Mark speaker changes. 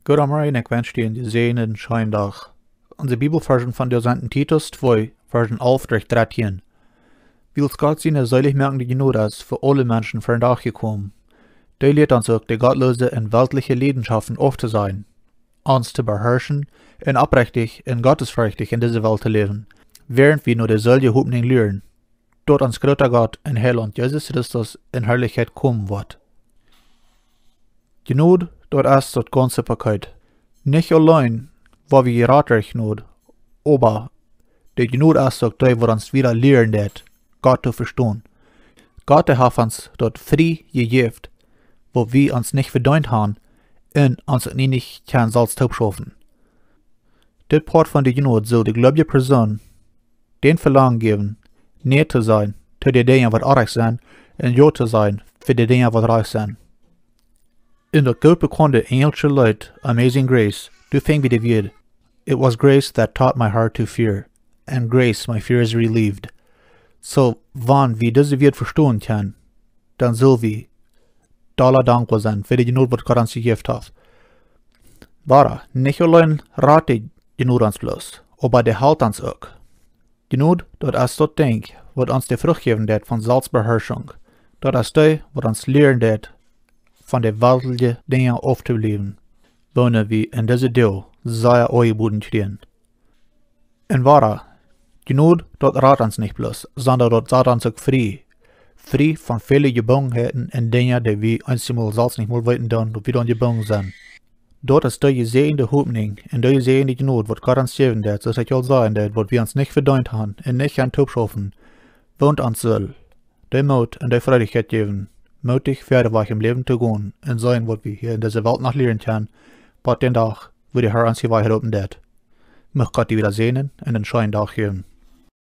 Speaker 1: Gottloose, ik wens je een siene verendach. Onze Bibelversen van de Santen Titus 2, Versen 11-13. Wiels Gott siene seelichmoakende Jnod für alle Menschen verendach gekomen. Die lieet ons ook de gottloose en weltliche Liedenschoften auftosajen, ons te beharschen en opprechtich en gottesferchtich in deze Welt te läwen, wäarent we nur de seelje Hopninj luaren, tot ons groota Gott en Heilant Jesus Christus in Harlichkjeit komen woat. Jnod, dat is dat ganze Paket. Nicht allein, waar we geraten Jnod, aber de Jnod is ook die wat ons wieder leren deed, Gott te verstaan. Gott heeft ons dat vrij gegeven, wo we ons nicht verdient haben, en ons niet kan zelfs opschaffen. Dit part van de Jnod zal de gläubige persoon den verlangen geven, nee te zijn, te de dingen wat aardig zijn, en ja te zijn, voor de dingen wat reich zijn. In dat goed bekende Engelse lied, Amazing Grace, du fing we de weer, it was grace that taught my heart to fear, and grace my fears relieved. So, wann we deze weer verstaan kan, dan zullen we dollar dankbaar zijn voor de Jnod wat God ons gegeven heeft. Maar, niet alleen raad de Jnod ons bloos, aber de houdt ons ook. Jnod, dat is dat ding, wat ons de vrucht geven deed van zelfsbeherrsching. Dat is die, wat ons leren deed van de weltliche dingen af te leven, wanneer we in deze deel zeer oorgeboden stehen. En waar, Jnod, dat raadt ons niet bloos, sondern dat zet ons ook vrij. Vrij van vele gebongenheden en dingen die we eenmaal zelfs niet meer weten doen, dat we dan gebonden zijn. Dat is de gezegende Hopninj en de gezegende Jnod wat God ons geven deed, zoals ik al zei deed, wat we ons niet verdient hebben en niet gaan opschaffen, woont ons zal. De moed en de vrijheid geven, mutig verder im Leben te gaan en zijn wat we hier in deze Welt nog leren kunnen, tot den dag, wo de Herr ons die Wahrheit open deed. Mag Gott die wieder segnen en een schönen Tag geben.